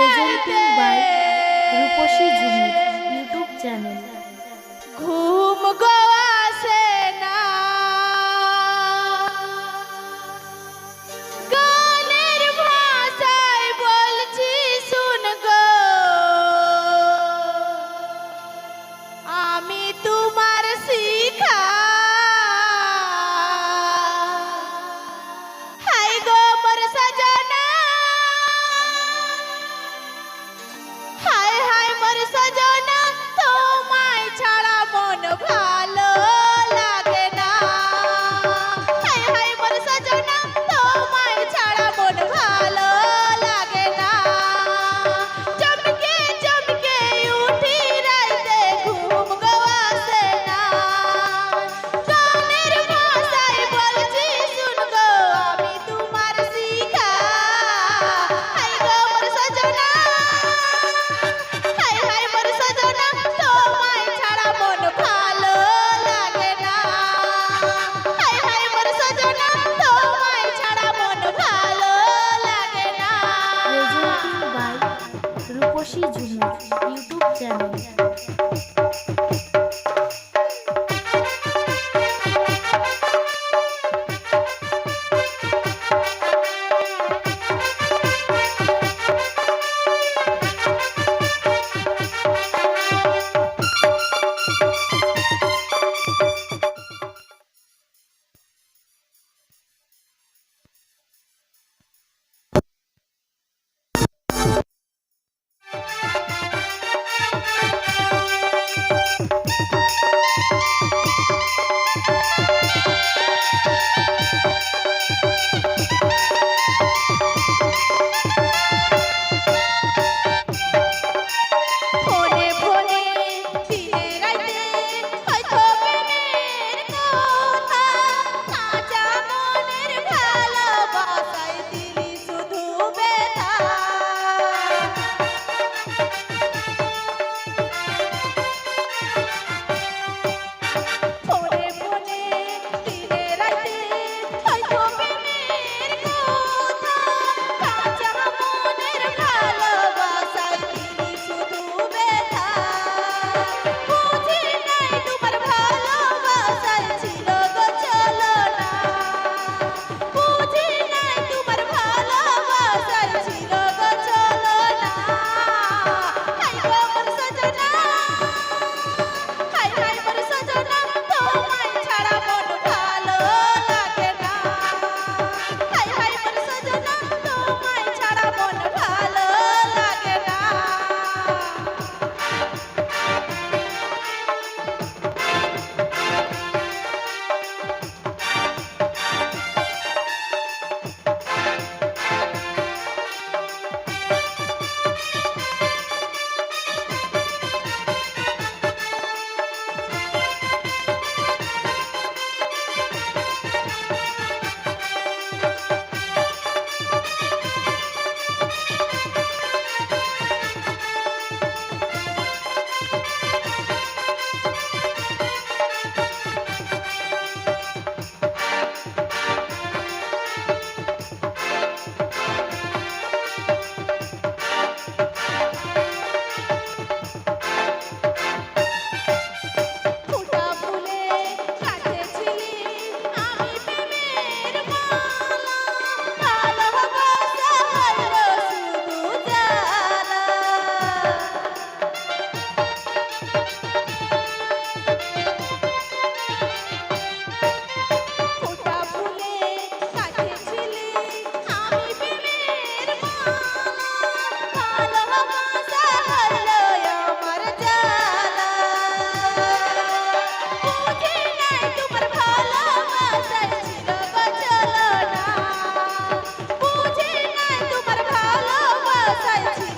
Presenting by Ruposhi Jumur YouTube channel. ঘুম গো আসে না গানের ভাষায় বলছি শুন গো আমি তোমার শিখা হাই গো মোর সজনা হায় হায় মোর সজনা তোমায় ছাড়া মন ভালো লাগে না হায় হায় মোর সজনা তোমায় ছাড়া মন ভালো লাগে না চমকে চমকে উঠি রাইতে ঘুম গো আসে না গানের ভাষায় বলছি শুন গো আমি তোমার শিখা হায় গো মোর সজনা হায় হায় মোর সজনা তোমায় ছাড়া মন ভালো লাগে না হায় হায় মোর সজনা তোমায় ছাড়া মন ভালো লাগে না Presenting by Ruposhi Jumur YouTube channel. ফোনে ফোনে দিনে রাইতে হয়তো প্রেমের কথা কাঁচা মনের ভালোবাসায় দিলি শুধু ব্যথা ফোনে ফোনে দিনে রাইতে হয়তো প্রেমের কথা কাঁচা মনের ভালোবাসায় দিলি শুধু ব্যথা বুঝি নাই তোমার ভালোবাসায় ছিল গো চলো না বুঝি নাই তোমার ভালোবাসায় ছিল গো চলো না হায় গো মোর সজনা হায় হায় মোর সজনা তোমায় ছাড়া মন ভালো লাগে না হায় হায় মোর সজনা তোমায় ছাড়া মন ভালো লাগে না ফুটা ফুলে কাটেছিলি আমি প্রেমের মালা ভালোবাসা হলো শুধু জ্বালা ফুটা ফুলে কাটেছিলি আমি প্রেমের মালা ভালোবাসা হলো আমার জ্বালা বুঝি নাই তোমার ভালোবাসায় ছিল গো চলো না বুঝি নাই তোমার ভালোবাসায় ছিল